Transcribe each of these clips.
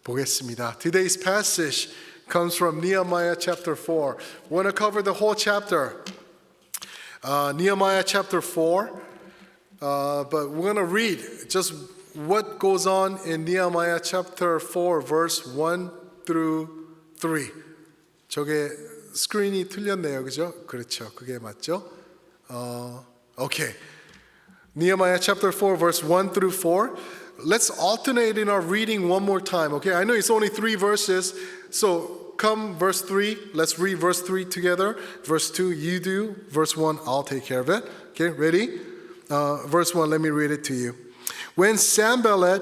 보겠습니다. Today's passage comes from Nehemiah chapter 4. We want to cover the whole chapter. Nehemiah chapter 4. But we're going to read just what goes on in Nehemiah chapter 4 verse 1 through 3. 저게 스크린이 틀렸네요. 그죠? 그렇죠. 그게 맞죠? Okay. Nehemiah chapter 4 verse 1 through 4. Let's alternate in our reading one more time. Okay? I know it's only 3 verses. So come verse 3. Let's read verse 3 together. Verse 2 you do. Verse 1 I'll take care of it. Okay? Ready? Verse 1, let me read it to you. When Sanballat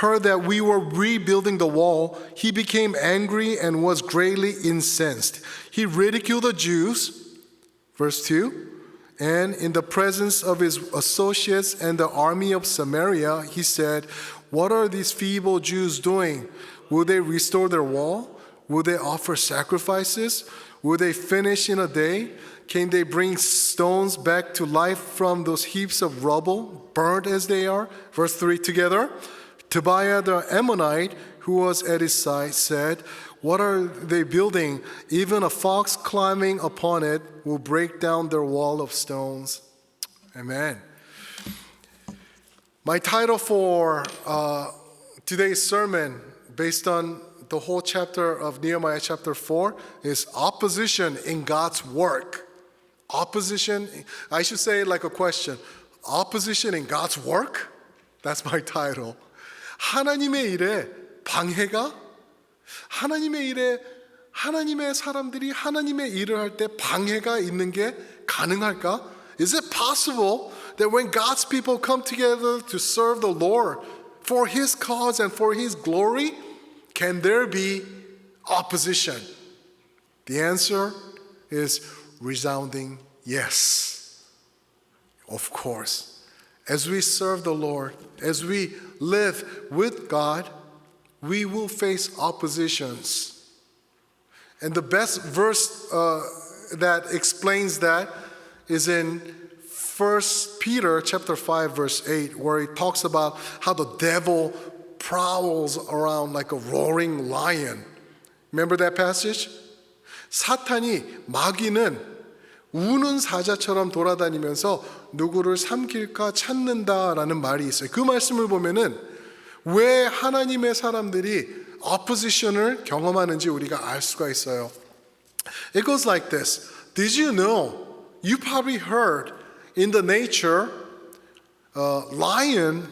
heard that we were rebuilding the wall, he became angry and was greatly incensed. He ridiculed the Jews, verse 2, and in the presence of his associates and the army of Samaria, he said, "What are these feeble Jews doing? Will they restore their wall? Will they offer sacrifices? Will they finish in a day? Can they bring stones back to life from those heaps of rubble, burnt as they are?" Verse 3 together. Tobiah the Ammonite, who was at his side, said, "What are they building? Even a fox climbing upon it will break down their wall of stones." Amen. My title for today's sermon, based on the whole chapter of Nehemiah chapter 4, is Opposition in God's Work. Opposition, I should say it like a question. Opposition in God's work? That's my title. 하나님의 일에 방해가? 하나님의 일에 하나님의 사람들이 하나님의 일을 할 때 방해가 있는 게 가능할까? Is it possible that when God's people come together to serve the Lord for His cause and for His glory, can there be opposition? The answer is resounding yes. Of course. As we serve the Lord, as we live with God, we will face oppositions. And the best verse that explains that is in 1 Peter chapter 5 verse 8, where it talks about how the devil prowls around like a roaring lion. Remember that passage? 사탄이 마귀는 우는 사자처럼 돌아다니면서 누구를 삼킬까 찾는다라는 말이 있어요. 그 말씀을 보면은 왜 하나님의 사람들이 opposition을 경험하는지 우리가 알 수가 있어요. It goes like this. Did you know? You probably heard in the nature, lion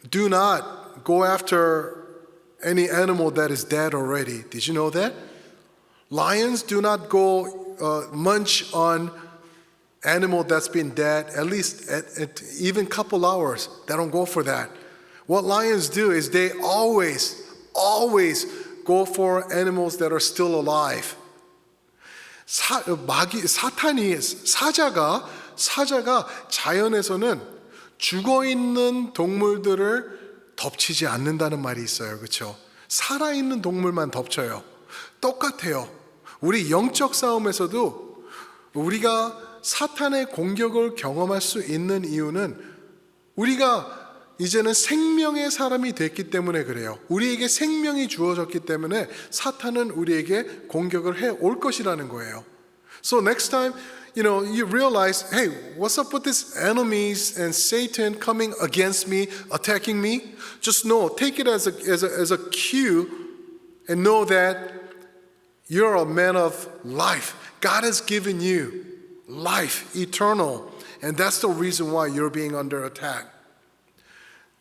do not go after any animal that is dead already. Did you know that? Lions do not go munch on animal that's been dead at least at even couple hours. They don't go for that. What lions do is they always go for animals that are still alive. 사자가 자연에서는 죽어 있는 동물들을 덮치지 않는다는 말이 있어요. 그렇죠? 살아 있는 동물만 덮쳐요. 똑같아요. 우리 영적 싸움에서도 우리가 사탄의 공격을 경험할 수 있는 이유는 우리가 이제는 생명의 사람이 됐기 때문에 그래요. 우리에게 생명이 주어졌기 때문에 사탄은 우리에게 공격을 해 올 것이라는 거예요. So next time, you realize, hey, what's up with these enemies and Satan coming against me, attacking me? Just know, take it as a cue and know that you're a man of life. God has given you life, eternal. And that's the reason why you're being under attack.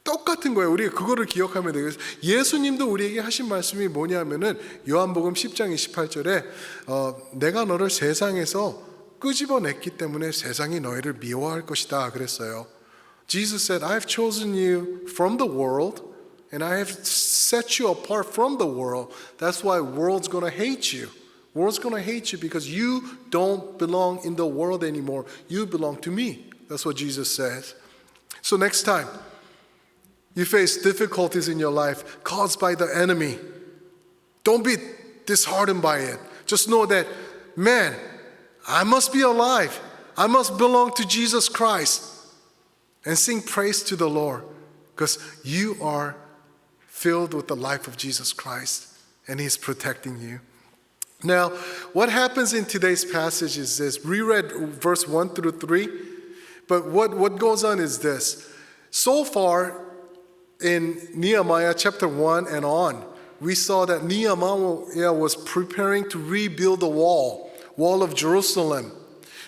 똑같은 거예요. 우리가 그거를 기억하면 돼요. 예수님도 우리에게 하신 말씀이 뭐냐면은 요한복음 10장 28절에 내가 너를 세상에서 끄집어냈기 때문에 세상이 너희를 미워할 것이다 그랬어요. Jesus said, I have chosen you from the world and I have set you apart from the world. That's why the world's going to hate you. The world's going to hate you because you don't belong in the world anymore. You belong to me. That's what Jesus says. So next time you face difficulties in your life caused by the enemy, don't be disheartened by it. Just know that, man, I must be alive. I must belong to Jesus Christ. And sing praise to the Lord because you are filled with the life of Jesus Christ, and He's protecting you. Now, what happens in today's passage is this. We read verse 1 through 3, but what goes on is this. So far in Nehemiah chapter 1 and on, we saw that Nehemiah was preparing to rebuild the wall of Jerusalem.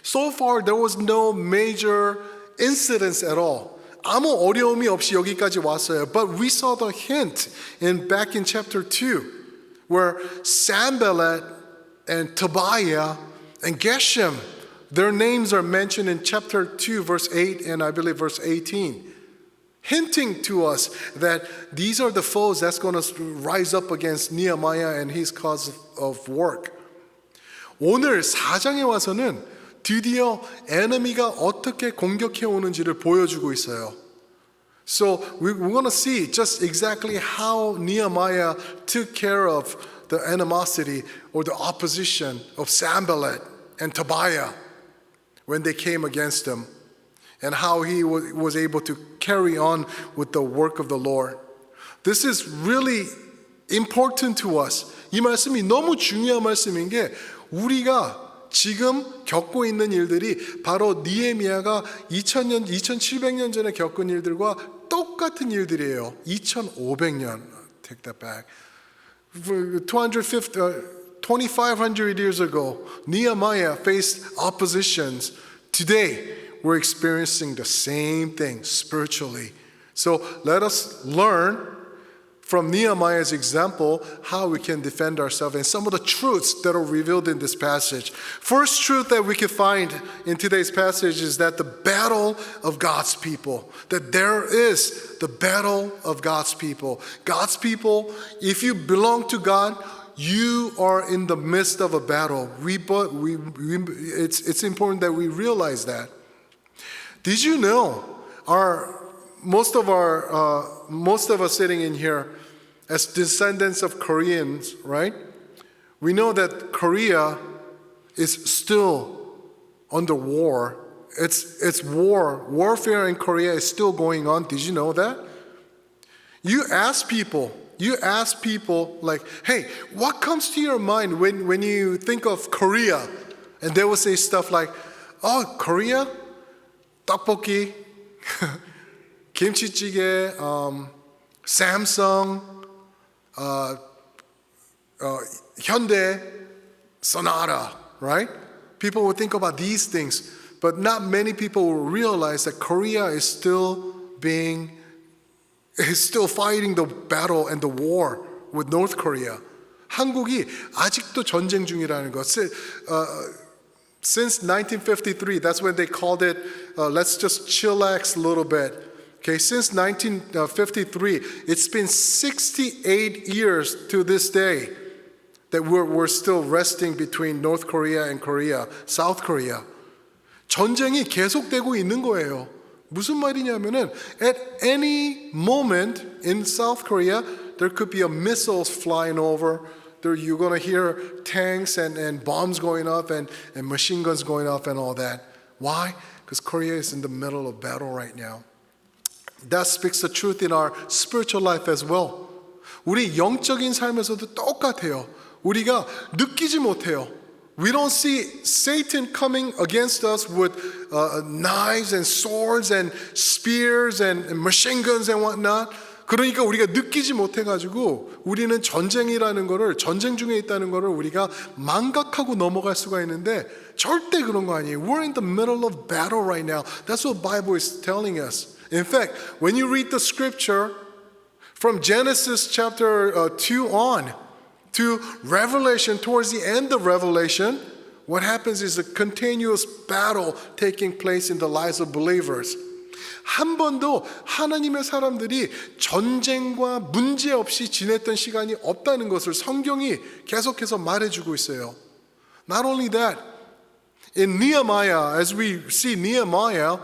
So far, there was no major incidents at all. 아무 어려움이 없이 여기까지 왔어요. But we saw the hint back in chapter 2, where Sanballat and Tobiah and Geshem, their names are mentioned in chapter 2, verse 8, and I believe verse 18. Hinting to us that these are the foes that's going to rise up against Nehemiah and his cause of work. 오늘 4장에 와서는 드디어 에너미가 어떻게 공격해 오는지를 보여주고 있어요. So we're going to see just exactly how Nehemiah took care of the animosity or the opposition of Sanballat and Tobiah when they came against him, and how he was able to carry on with the work of the Lord. This is really important to us. 이 말씀이 너무 중요한 말씀인 게 우리가 지금 겪고 있는 일들이 바로 니에미야가 2700년 전에 겪은 일들과 똑같은 일들이에요. 2500년. Take that back. 2500 years ago, Nehemiah faced oppositions. Today, we're experiencing the same thing spiritually. So let us learn from Nehemiah's example how we can defend ourselves and some of the truths that are revealed in this passage. First truth that we can find in today's passage is that the battle of God's people, that there is the battle of God's people. God's people, if you belong to God, you are in the midst of a battle. It's important that we realize that. Did you know most of us sitting in here as descendants of Koreans, right? We know that Korea is still under war. It's warfare in Korea is still going on. Did you know that? You ask people like, hey, what comes to your mind when you think of Korea? And they will say stuff like, oh, Korea? 떡볶이, 김치찌개, Samsung, Hyundai, Sonata, right? People will think about these things, but not many people will realize that Korea is still fighting the battle and the war with North Korea. 한국이 아직도 전쟁 중이라는 것. Since 1953, that's when they called it, let's just chillax a little bit. Okay, since 1953, it's been 68 years to this day that we're still resting between North Korea and South Korea. 전쟁이 계속되고 있는 거예요. 무슨 말이냐면은 at any moment in South Korea, there could be a missiles flying over. You're going to hear tanks and bombs going off and machine guns going off and all that. Why? Because Korea is in the middle of battle right now. That speaks the truth in our spiritual life as well. 우리 영적인 삶에서도 똑같아요. 우리가 느끼지 못해요. We don't see Satan coming against us with knives and swords and spears and machine guns and whatnot. 그러니까 우리가 느끼지 못해가지고 우리는 전쟁이라는 거를 전쟁 중에 있다는 거를 우리가 망각하고 넘어갈 수가 있는데 절대 그런 거 아니에요. We're in the middle of battle right now. That's what the Bible is telling us. In fact, when you read the scripture from Genesis chapter 2 on to Revelation, towards the end of Revelation, what happens is a continuous battle taking place in the lives of believers. 한 번도 하나님의 사람들이 전쟁과 문제 없이 지냈던 시간이 없다는 것을 성경이 계속해서 말해주고 있어요. Not only that, in Nehemiah, as we see Nehemiah,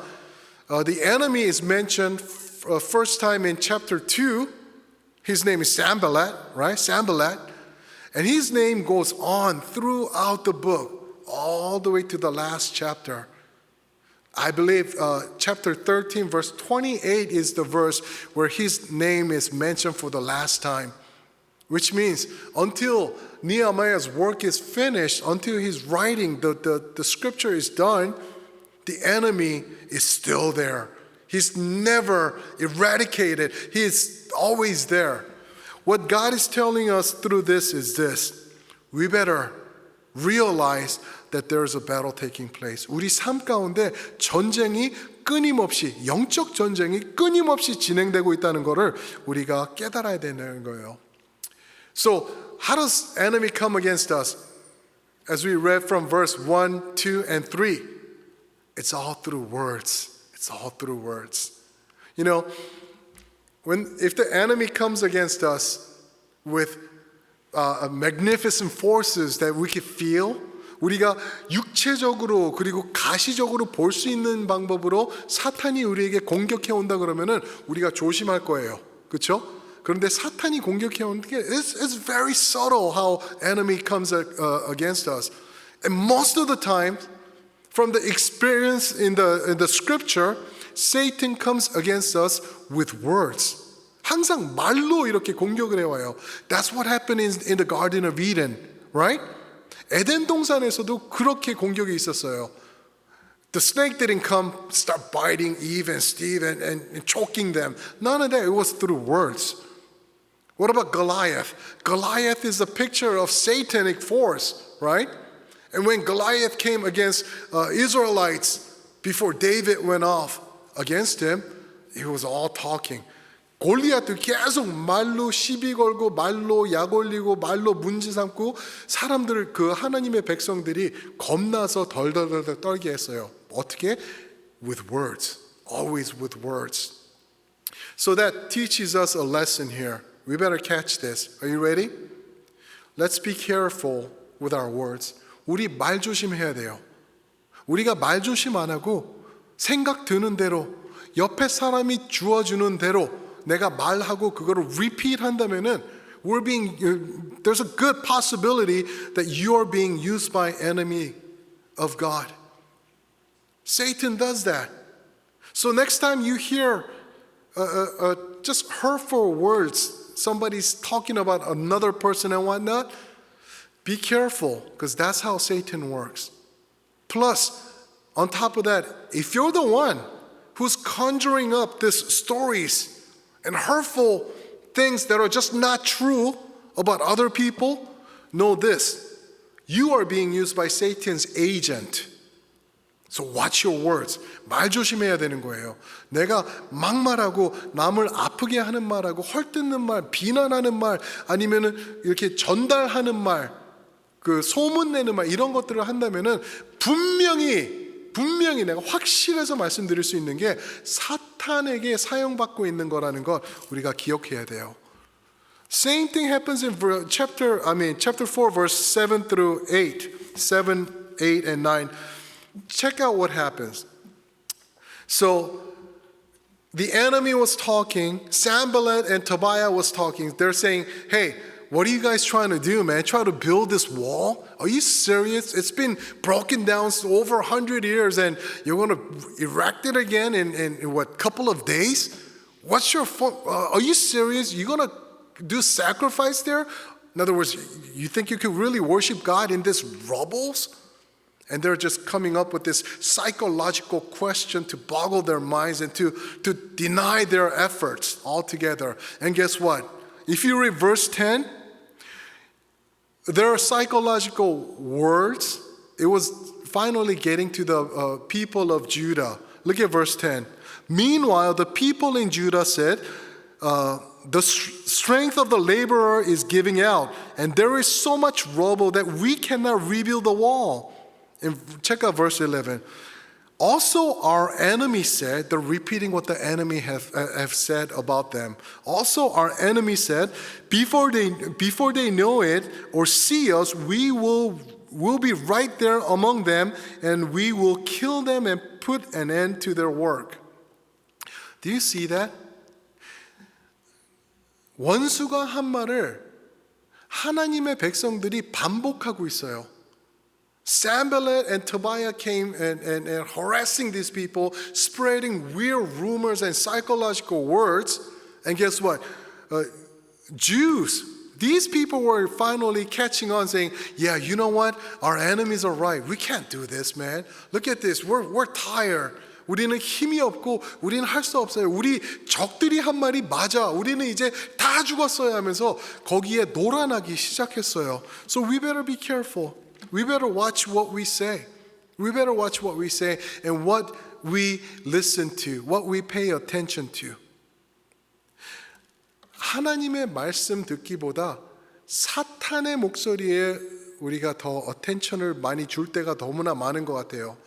the enemy is mentioned first time in chapter 2. His name is Sanballat, right? Sanballat. And his name goes on throughout the book, all the way to the last chapter. I believe chapter 13, verse 28 is the verse where his name is mentioned for the last time. Which means until Nehemiah's work is finished, until he's writing, the scripture is done, the enemy is still there. He's never eradicated. He's always there. What God is telling us through this is this. We better realize that there is a battle taking place. 우리 삶 가운데 전쟁이 끊임없이, 영적 전쟁이 끊임없이 진행되고 있다는 것을 우리가 깨달아야 되는 거예요. So, how does enemy come against us? As we read from verse 1, 2, and 3, it's all through words. It's all through words. You know, if the enemy comes against us with magnificent forces that we can feel, 우리가 육체적으로 그리고 가시적으로 볼 수 있는 방법으로 사탄이 우리에게 공격해 온다 그러면은 우리가 조심할 거예요. 그렇죠? 그런데 사탄이 공격해 오는 게 it's very subtle how enemy comes against us. And most of the time, from the experience in the scripture, Satan comes against us with words. 항상 말로 이렇게 공격을 해와요. That's what happened in the Garden of Eden, right? 에덴 동산에서도 그렇게 공격이 있었어요. The snake didn't come start biting Eve and Steve and choking them. None of that. It was through words. What about Goliath? Goliath is a picture of satanic force, right? And when Goliath came against Israelites before David went off against him, he was all talking. 골리앗도 계속 말로 시비 걸고 말로 약 올리고 말로 문제 삼고 사람들을 그 하나님의 백성들이 겁나서 덜덜덜 떨게 했어요. 어떻게? With words. Always with words. So that teaches us a lesson here. We better catch this. Are you ready? Let's be careful with our words. 우리 말 조심해야 돼요. 우리가 말 조심 안 하고 생각 드는 대로 옆에 사람이 주어주는 대로 내가 말하고 그거를 repeat 한다면은 there's a good possibility that you are being used by enemy of God. Satan does that. So next time you hear just hurtful words, somebody's talking about another person and whatnot, be careful because that's how Satan works. Plus, on top of that, if you're the one who's conjuring up these stories and hurtful things that are just not true about other people, know this. You are being used by Satan's agent. So watch your words. 말 조심해야 되는 거예요. 내가 막말하고 남을 아프게 하는 말하고 헐뜯는 말, 비난하는 말, 아니면은 이렇게 전달하는 말, 그 소문내는 말 이런 것들을 한다면은 분명히 내가 확실해서 말씀드릴 수 있는 게 사탄에게 사용받고 있는 거라는 걸 우리가 기억해야 돼요. Same thing happens in chapter 4 verse 7 through 8. 7, 8 and 9. Check out what happens. So the enemy was talking, Sanballat and Tobiah was talking. They're saying, "Hey, what are you guys trying to do, man? Try to build this wall? Are you serious? It's been broken down over 100 years and you're going to erect it again in what, couple of days? What's your are you serious? You're going to do sacrifice there? In other words, you think you could really worship God in this rubbles?" And they're just coming up with this psychological question to boggle their minds and to deny their efforts altogether. And guess what? If you read verse 10, there are psychological words. It was finally getting to the people of Judah. Look at verse 10. Meanwhile, the people in Judah said, the strength of the laborer is giving out, and there is so much rubble that we cannot rebuild the wall. And check out verse 11. Also our enemy said, they're repeating what the enemy have said about them. Also our enemy said, before they know it or see us, we'll be right there among them and we will kill them and put an end to their work. Do you see that? 원수가 한 말을 하나님의 백성들이 반복하고 있어요. Sanballat and Tobiah came and harassing these people, spreading weird rumors and psychological words. And guess what? Jews, these people were finally catching on, saying, yeah, you know what? Our enemies are right. We can't do this, man. Look at this. We're tired. 우리는 힘이 없고 우리는 할 수 없어요. 우리 적들이 한 말이 맞아. 우리는 이제 다 죽었어요 하면서 거기에 놀아나기 시작했어요. So we better be careful. We better watch what we say. We better watch what we say and what we listen to, what we pay attention to. 하나님의 말씀 듣기보다 사탄의 목소리에 우리가 더 attention을 많이 줄 때가 너무나 많은 것 같아요.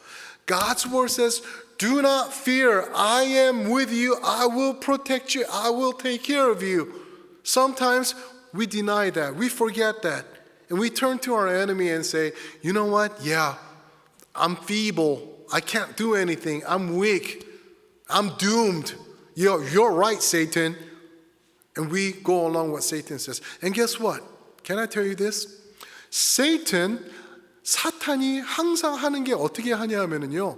God's word says, do not fear. I am with you. I will protect you. I will take care of you. Sometimes we deny that. We forget that. And we turn to our enemy and say, you know what? Yeah, I'm feeble. I can't do anything. I'm weak. I'm doomed. You're right, Satan. And we go along what Satan says. And guess what? Can I tell you this? 사탄이 항상 하는 게 어떻게 하냐 하면은요,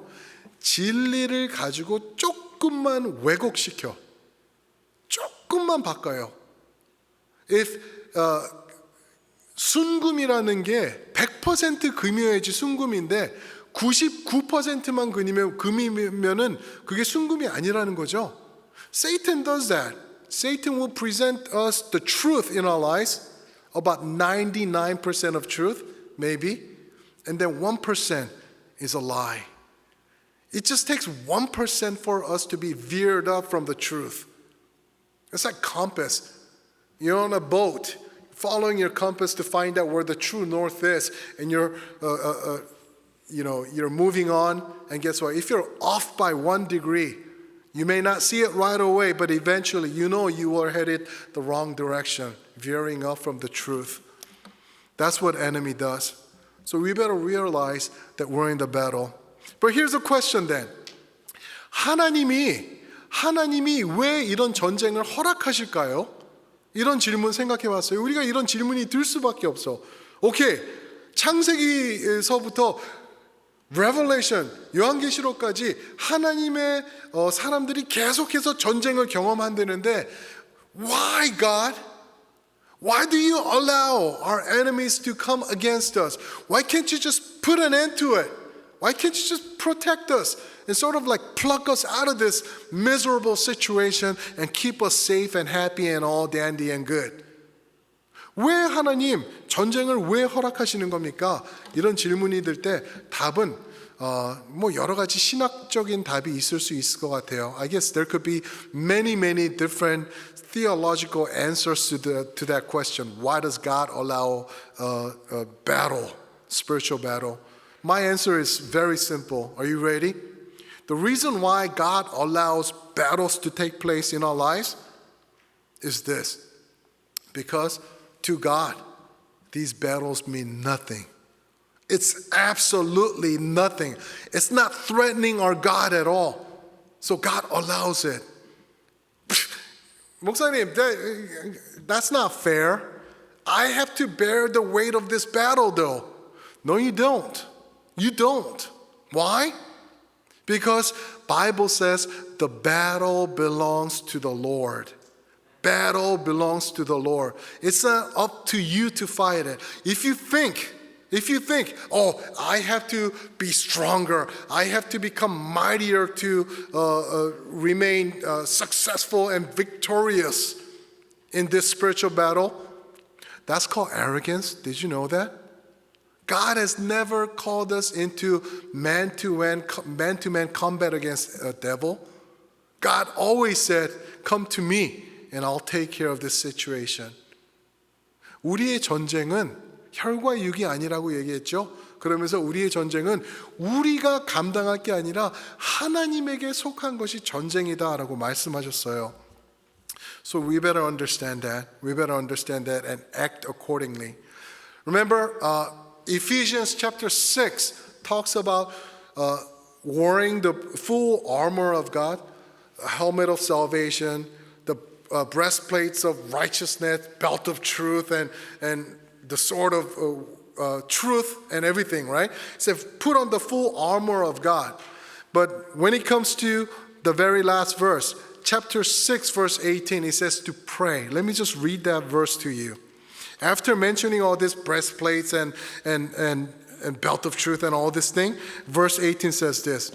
진리를 가지고 조금만 왜곡시켜. 조금만 바꿔요. If 순금이라는 게 100% 금이어야지 순금인데 99%만 금이면은 그게 순금이 아니라는 거죠. Satan does that. Satan will present us the truth in our lives, about 99% of truth, maybe, and then 1% is a lie. It just takes 1% for us to be veered up from the truth. It's like compass. You're on a boat, following your compass to find out where the true north is, and you're moving on. And guess what? If you're off by 1 degree, you may not see it right away, but eventually you know you are headed the wrong direction, veering off from the truth. That's what enemy does. So we better realize that we're in the battle. But here's the question then. 하나님이 왜 이런 전쟁을 허락하실까요? 이런 질문 생각해 봤어요. 우리가 이런 질문이 들 수밖에 없어. 오케이, 창세기에서부터 Revelation, 요한계시록까지 하나님의 사람들이 계속해서 전쟁을 경험한다는데 Why, God? Why do you allow our enemies to come against us? Why can't you just put an end to it? Why can't you just protect us and sort of like pluck us out of this miserable situation and keep us safe and happy and all dandy and good? 왜 하나님 전쟁을 왜 허락하시는 겁니까? 이런 질문이 들 때 답은 여러 가지 신학적인 답이 있을 수 있을 것 같아요. I guess there could be many different theological answers to that question. Why does God allow a battle, spiritual battle? My answer is very simple. Are you ready? The reason why God allows battles to take place in our lives is this. Because to God, these battles mean nothing. It's absolutely nothing. It's not threatening our God at all. So God allows it. 목사님, that's not fair. I have to bear the weight of this battle though. No, you don't. You don't. Why? Because Bible says the battle belongs to the Lord. Battle belongs to the Lord. It's not up to you to fight it. If you think, oh, I have to be stronger, I have to become mightier to remain successful and victorious in this spiritual battle, that's called arrogance. Did you know that? God has never called us into man-to-man combat against a devil. God always said, come to me and I'll take care of this situation. 우리의 전쟁은 혈과 육이 아니라고 얘기했죠. 그러면서 우리의 전쟁은 우리가 감당할 게 아니라 하나님에게 속한 것이 전쟁이다라고 말씀하셨어요. So we better understand that. We better understand that and act accordingly. Remember, Ephesians chapter 6 talks about wearing the full armor of God, a helmet of salvation, the breastplates of righteousness, belt of truth, and the sword of truth and everything, right? It says, put on the full armor of God. But when it comes to the very last verse, chapter 6, verse 18, it says to pray. Let me just read that verse to you. After mentioning all these breastplates and belt of truth and all this thing, verse 18 says this.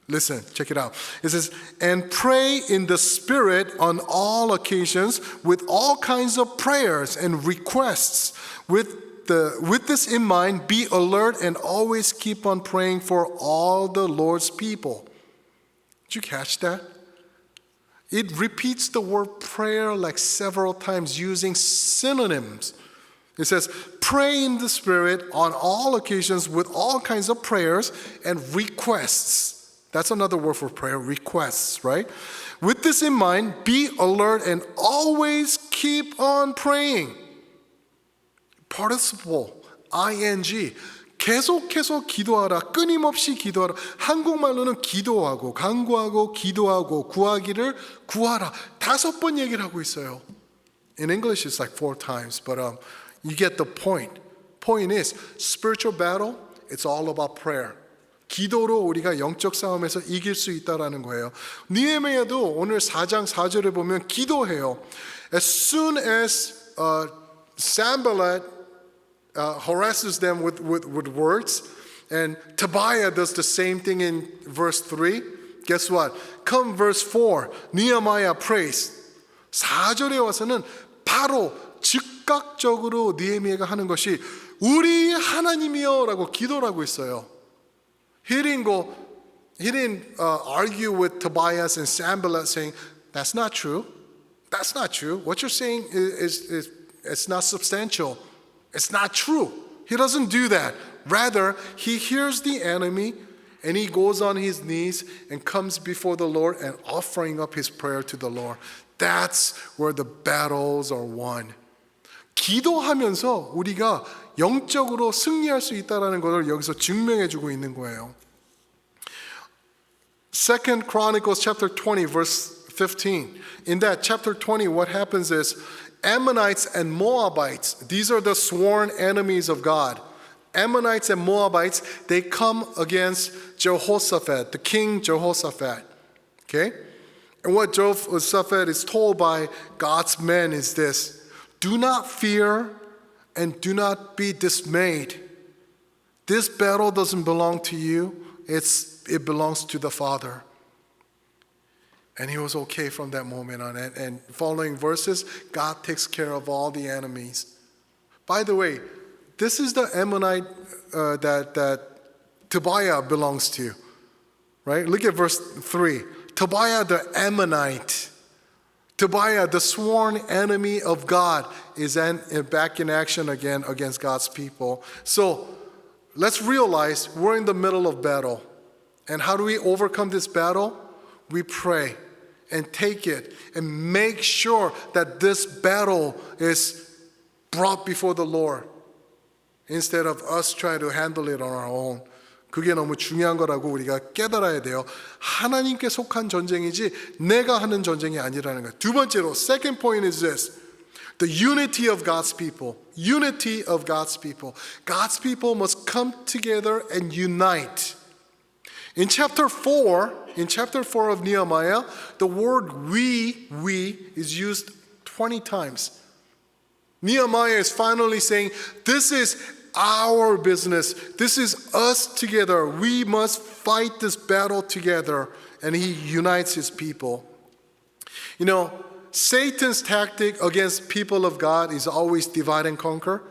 Listen, check it out. It says, and pray in the Spirit on all occasions with all kinds of prayers and requests. With this in mind, be alert and always keep on praying for all the Lord's people. Did you catch that? It repeats the word prayer like several times using synonyms. It says, pray in the Spirit on all occasions with all kinds of prayers and requests. That's another word for prayer, requests, right? With this in mind, be alert and always keep on praying. Participle, ing. 계속해서 기도하라, 끊임없이 기도하라. 한국말로는 기도하고, 간구하고, 기도하고, 구하기를 구하라. 5번 얘기를 하고 있어요. In English, it's like 4 times, but you get the point. Point is, spiritual battle, it's all about prayer. 기도로 우리가 영적 싸움에서 이길 수 있다라는 거예요. 느헤미야도 오늘 4장 4절에 보면 기도해요. As soon as Sanballat harasses them with words, and Tobiah does the same thing in verse 3. Guess what? Come verse 4, Nehemiah prays. 4절에 와서는 바로 즉각적으로 느헤미야가 하는 것이 우리 하나님이여 라고 기도를 하고 있어요. He didn't argue with Tobias and Sanballat saying, that's not true. That's not true. What you're saying is it's not substantial. It's not true. He doesn't do that. Rather, he hears the enemy and he goes on his knees and comes before the Lord and offering up his prayer to the Lord. That's where the battles are won. 기도하면서 우리가 영적으로 승리할 수 있다는 것을 여기서 증명해 주고 있는 거예요. 2 Chronicles chapter 20 verse 15. In that chapter 20, what happens is Ammonites and Moabites, these are the sworn enemies of God. Ammonites and Moabites, they come against Jehoshaphat, the king Jehoshaphat. Okay? And what Jehoshaphat is told by God's men is this: do not fear and do not be dismayed. This battle doesn't belong to you, it belongs to the Father. And he was okay from that moment on. And following verses, God takes care of all the enemies. By the way, this is the Ammonite that Tobiah belongs to. Right? Look at verse 3. Tobiah the Ammonite. Tobiah, the sworn enemy of God, is back in action again against God's people. So let's realize we're in the middle of battle. And how do we overcome this battle? We pray and take it and make sure that this battle is brought before the Lord instead of us trying to handle it on our own. 그게 너무 중요한 거라고 우리가 깨달아야 돼요. 하나님께 속한 전쟁이지 내가 하는 전쟁이 아니라는 거예요. 두 번째로, second point is this. The unity of God's people. Unity of God's people. God's people must come together and unite. In chapter 4 of Nehemiah, the word we is used 20 times. Nehemiah is finally saying, this is our business. This is us together. We must fight this battle together. And he unites his people. You know, Satan's tactic against people of God is always divide and conquer.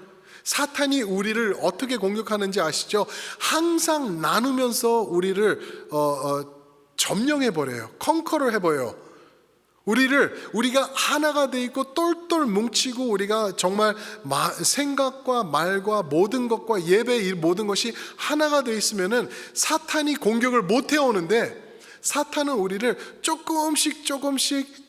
사탄이 우리를 어떻게 공격하는지 아시죠? 항상 나누면서 우리를 점령해버려요. 컨커를 해버려요. 우리가 하나가 돼 있고 똘똘 뭉치고 우리가 정말 생각과 말과 모든 것과 예배 모든 것이 하나가 돼 있으면은 사탄이 공격을 못 해오는데 사탄은 우리를 조금씩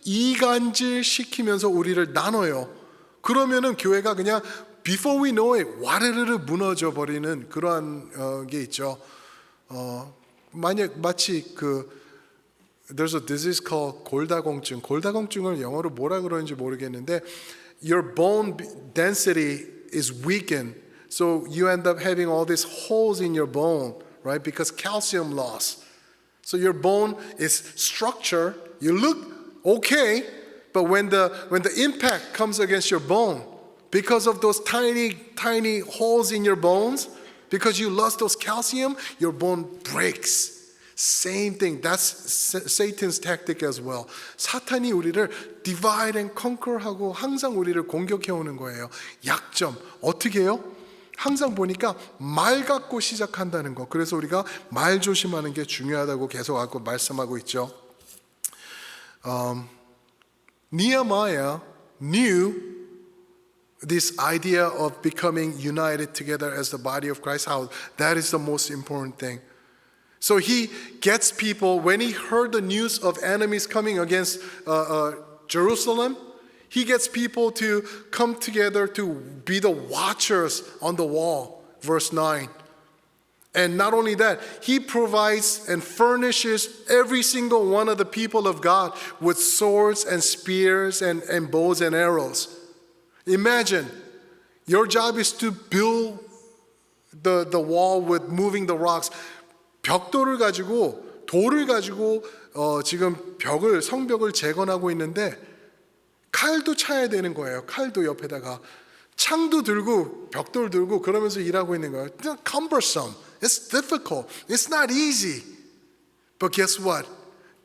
이간질 시키면서 우리를 나눠요. 그러면은 교회가 그냥 before we know it 와르르르 무너져 버리는 그러한 게 있죠. 마치 there's a disease called 골다공증. 골다공증을 영어로 뭐라 그러는지 모르겠는데 your bone density is weakened So you end up having all these holes in your bone, right? Because calcium loss. So your bone is structure. You look okay, but when the impact comes against your bone, because of those tiny holes in your bones, because you lost those calcium, your bone breaks. Same thing. That's Satan's tactic as well. 사탄이 우리를 divide and conquer하고 항상 우리를 공격해 오는 거예요. 약점 어떻게 해요? 항상 보니까 말 갖고 시작한다는 거. 그래서 우리가 말 조심하는 게 중요하다고 계속 말씀하고 있죠. Nehemiah knew this idea of becoming united together as the body of Christ. How that is the most important thing. So he gets people, when he heard the news of enemies coming against Jerusalem, he gets people to come together to be the watchers on the wall, verse 9. And not only that, he provides and furnishes every single one of the people of God with swords and spears and bows and arrows. Imagine, your job is to build the wall with moving the rocks. 벽돌을 가지고 돌을 가지고 지금 성벽을 재건하고 있는데 칼도 차야 되는 거예요. 칼도 옆에다가 창도 들고 벽돌 들고 그러면서 일하고 있는 거예요. It's cumbersome. It's difficult. It's not easy. But guess what?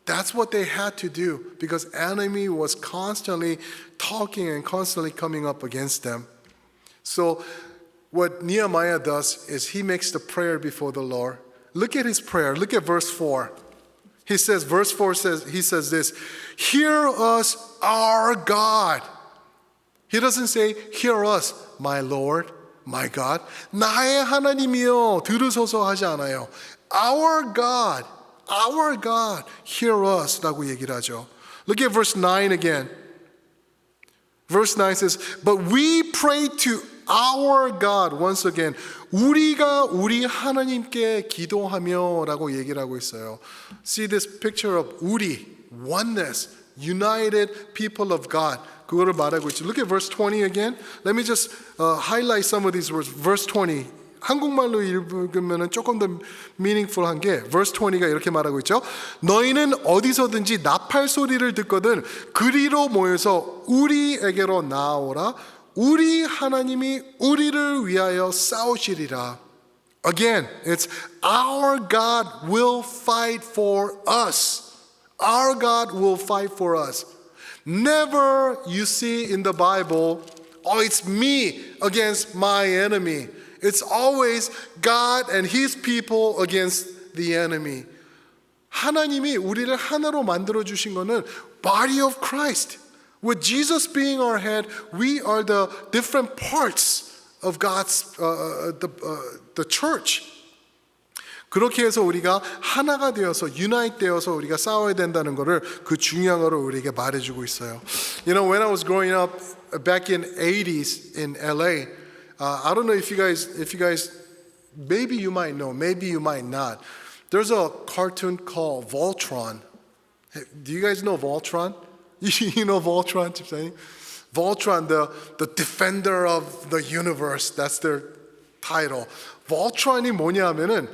That's what they had to do because enemy was constantly talking and constantly coming up against them. So what Nehemiah does is he makes the prayer before the Lord. Look at his prayer. Look at verse 4. He says, verse 4 says this, hear us, our God. He doesn't say, hear us, my Lord, my God. 나의 하나님이여 들으소서 하지 않아요. Our God, hear us 라고 얘기를 하죠. Look at verse 9 again. Verse 9 says, but we pray to our God, once again, 우리가 우리 하나님께 기도하며 라고 얘기를 하고 있어요. See this picture of 우리, oneness, united people of God. 그거를 말하고 있죠. Look at verse 20 again. Let me just highlight some of these words. Verse 20. 한국말로 읽으면 조금 더 meaningful한 게 verse 20가 이렇게 말하고 있죠. 너희는 어디서든지 나팔 소리를 듣거든 그리로 모여서 우리에게로 나오라. 우리 하나님이 우리를 위하여 싸우시리라. Again, it's our God will fight for us. Our God will fight for us. Never you see in the Bible, oh, it's me against my enemy. It's always God and His people against the enemy. 하나님이 우리를 하나로 만들어 주신 것은 body of Christ. With Jesus being our head, we are the different parts of God's the church. 그렇게 해서 우리가 하나가 되어서 unite 되어서 우리가 싸워야 된다는 것을 그 중요한 것을 우리에게 말해주고 있어요. You know, when I was growing up back in 80s in LA, I don't know if you guys, maybe you might know, maybe you might not. There's a cartoon called Voltron. Do you guys know Voltron? You know Voltron, 집사님? Voltron, the defender of the universe. That's their title. Voltron이 뭐냐 하면은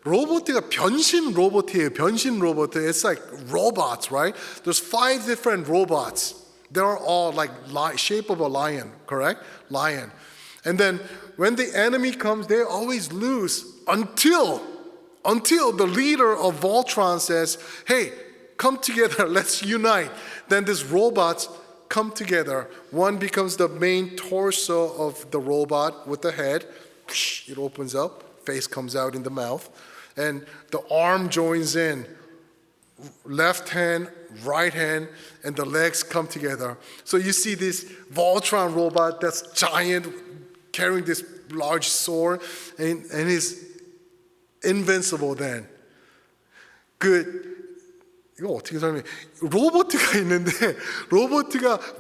로봇가 변신 로봇이에요. 변신 로봇. It's like robots, right? There's 5 different robots. They're all like shape of a lion, correct? Lion. And then when the enemy comes, they always lose until the leader of Voltron says, hey, come together, let's unite. Then these robots come together. One becomes the main torso of the robot with the head. It opens up, face comes out in the mouth. And the arm joins in, left hand, right hand, and the legs come together. So you see this Voltron robot that's giant, carrying this large sword, and he's invincible then. 이거 어떻게 설명해? 로봇가 있는데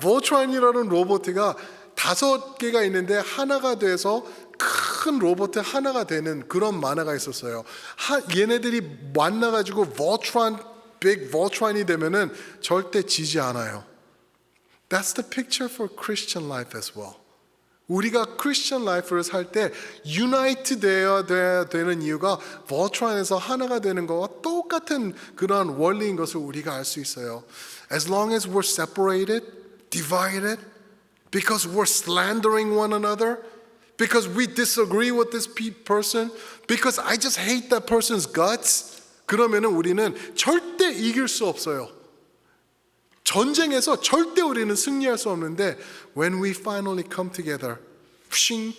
Voltron이라는 로봇가 5개가 있는데 하나가 돼서 큰 로봇 하나가 되는 그런 만화가 있었어요. 얘네들이 만나가지고 big Voltron이 되면은 절대 지지 않아요. That's the picture for Christian life as well. 우리가 크리스천 라이프를 살 때 유나이트 되어야 되는 이유가 버트 안에서 하나가 되는 것과 똑같은 그런 원리인 것을 우리가 알 수 있어요. As long as we're separated, divided, because we're slandering one another, because we disagree with this person, because I just hate that person's guts, 그러면은 우리는 절대 이길 수 없어요. 전쟁에서 절대 우리는 승리할 수 없는데 when we finally come together, pushing,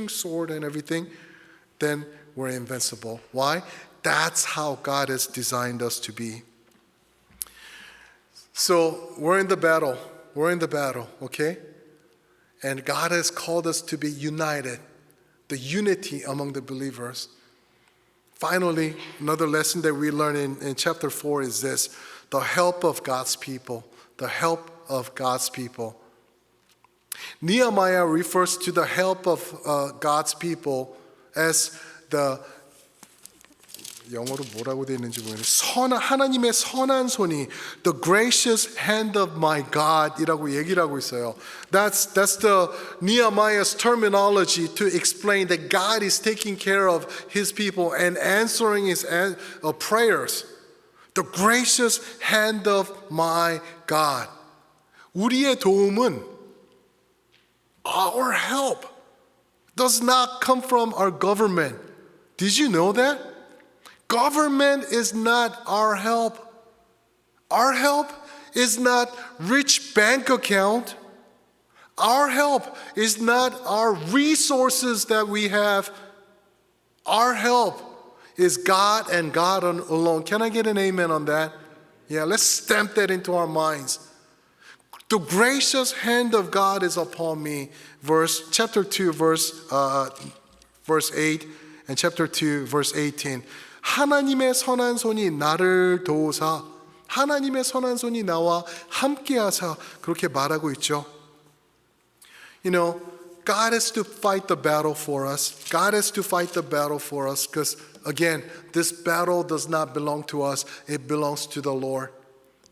sword and everything, then we're invincible. Why? That's how God has designed us to be. So we're in the battle. We're in the battle, okay? And God has called us to be united, the unity among the believers. Finally, another lesson that we learn in chapter 4 is this: the help of God's people. The help of God's people. Nehemiah refers to the help of God's people as the 영어로 뭐라고 되어 있는지 모르겠는데 하나님의 선한 손이 the gracious hand of my God이라고 얘기를 하고 있어요. That's the Nehemiah's terminology to explain that God is taking care of His people and answering His prayers. The gracious hand of my God. 우리의 도움은 our help does not come from our government. Did you know that? Government is not our help. Our help is not rich bank account. Our help is not our resources that we have. Our help is God and God alone. Can I get an amen on that? Yeah, let's stamp that into our minds. The gracious hand of God is upon me. Chapter 2, verse 8 and chapter 2, verse 18. 하나님의 선한 손이 나를 도우사 하나님의 선한 손이 나와 함께하사 그렇게 말하고 있죠. You know, God has to fight the battle for us. God has to fight the battle for us because again, this battle does not belong to us. It belongs to the Lord.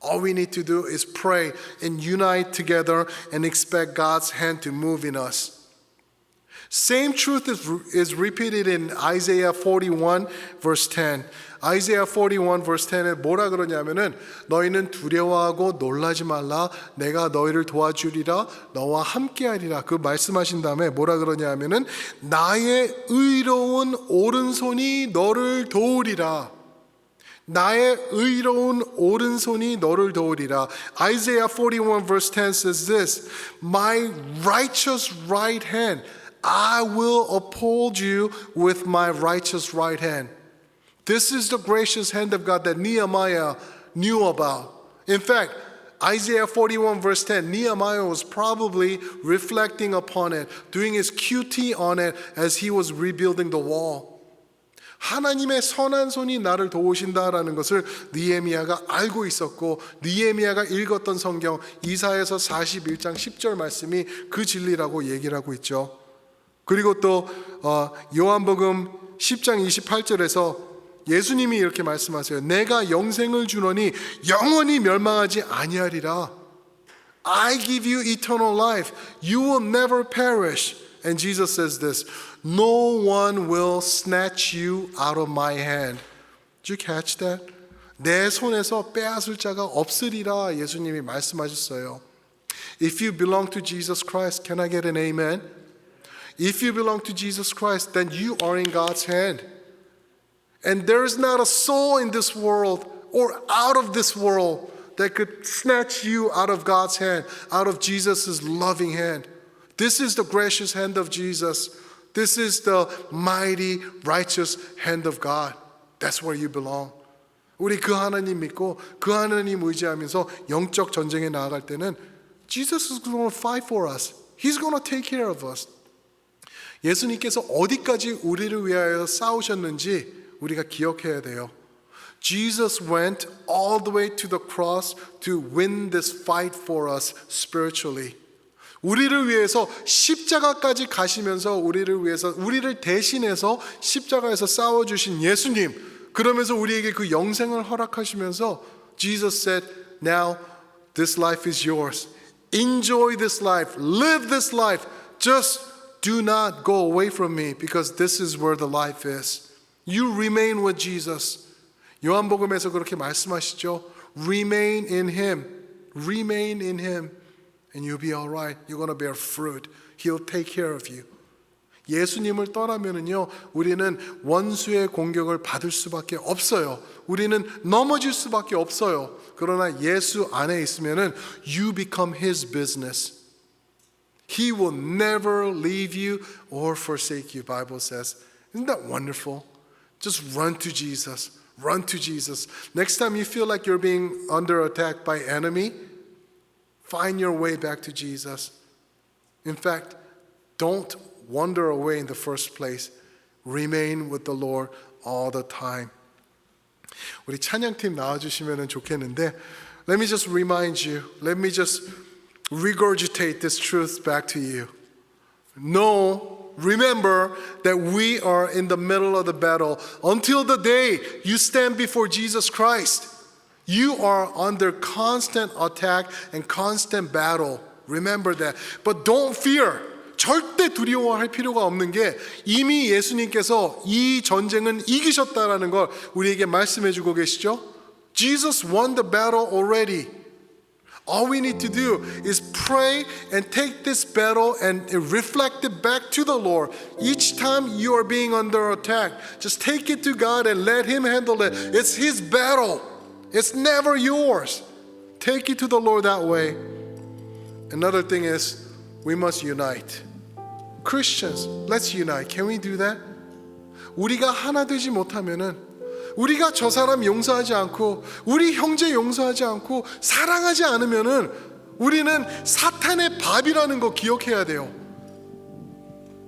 All we need to do is pray and unite together and expect God's hand to move in us. Same truth is repeated in Isaiah 41 verse 10. Isaiah 41 verse 10에 뭐라 그러냐면은 너희는 두려워하고 놀라지 말라 내가 너희를 도와주리라 너와 함께하리라 그 말씀하신 다음에 뭐라 그러냐면은 나의 의로운 오른손이 너를 도우리라. 나의 의로운 오른손이 너를 도우리라. Isaiah 41 verse 10 says this. My righteous right hand I will uphold you with my righteous right hand. This is the gracious hand of God that Nehemiah knew about. In fact, Isaiah 41 verse 10, Nehemiah was probably reflecting upon it, doing his QT on it as he was rebuilding the wall. 하나님의 선한 손이 나를 도우신다라는 것을 느헤미야가 알고 있었고 느헤미야가 읽었던 성경 이사야서 41장 10절 말씀이 그 진리라고 얘기를 하고 있죠. 그리고 또 요한복음 10장 28절에서 예수님이 이렇게 말씀하세요. 내가 영생을 주노니 영원히 멸망하지 아니하리라. I give you eternal life. You will never perish. And Jesus says this. No one will snatch you out of my hand. Did you catch that? 내 손에서 빼앗을 자가 없으리라 예수님이 말씀하셨어요. If you belong to Jesus Christ, can I get an amen? If you belong to Jesus Christ, then you are in God's hand. And there is not a soul in this world or out of this world that could snatch you out of God's hand, out of Jesus' loving hand. This is the gracious hand of Jesus. This is the mighty, righteous hand of God. That's where you belong. 우리 그 하나님 믿고 그 하나님 의지하면서 영적 전쟁에 나아갈 때는 Jesus is going to fight for us. He's going to take care of us. 예수님께서 어디까지 우리를 위하여 싸우셨는지 우리가 기억해야 돼요. Jesus went all the way to the cross to win this fight for us spiritually. 우리를 위해서 십자가까지 가시면서 우리를 위해서 우리를 대신해서 십자가에서 싸워 주신 예수님. 그러면서 우리에게 그 영생을 허락하시면서 Jesus said, "Now this life is yours. Enjoy this life. Live this life just do not go away from me because this is where the life is. You remain with Jesus. 요한복음에서 그렇게 말씀하시죠. Remain in Him. Remain in Him. And you'll be all right. You're going to bear fruit. He'll take care of you. 예수님을 떠나면은요, 우리는 원수의 공격을 받을 수밖에 없어요. 우리는 넘어질 수밖에 없어요. 그러나 예수 안에 있으면은 you become His business. He will never leave you or forsake you, Bible says. Isn't that wonderful? Just run to Jesus. Run to Jesus. Next time you feel like you're being under attack by enemy, find your way back to Jesus. In fact, don't wander away in the first place. Remain with the Lord all the time. 우리 찬양팀 나와주시면 좋겠는데, let me just remind you, let me just regurgitate this truth back to you. Remember that we are in the middle of the battle. Until the day you stand before Jesus Christ, you are under constant attack and constant battle. Remember that. But don't fear. 절대 두려워할 필요가 없는 게 이미 예수님께서 이 전쟁은 이기셨다라는 걸 우리에게 말씀해 주고 계시죠. Jesus won the battle already. All we need to do is pray and take this battle and reflect it back to the Lord. Each time you are being under attack, just take it to God and let Him handle it. It's His battle. It's never yours. Take it to the Lord that way. Another thing is we must unite. Christians, let's unite. Can we do that? 우리가 하나 되지 못하면은 우리가 저 사람 용서하지 않고 우리 형제 용서하지 않고 사랑하지 않으면은 우리는 사탄의 밥이라는 거 기억해야 돼요.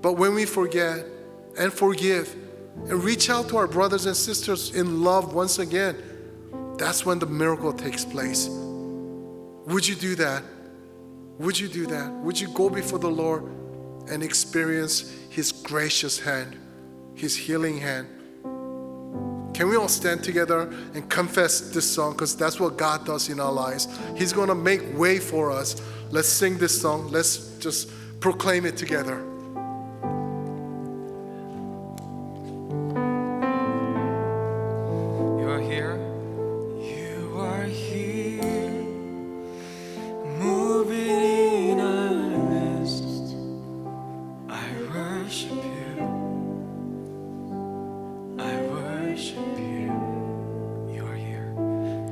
But when we forget and forgive and reach out to our brothers and sisters in love once again, that's when the miracle takes place. Would you do that? Would you do that? Would you go before the Lord and experience His gracious hand, His healing hand? Can we all stand together and confess this song? Because that's what God does in our lives. He's going to make way for us. Let's sing this song. Let's just proclaim it together.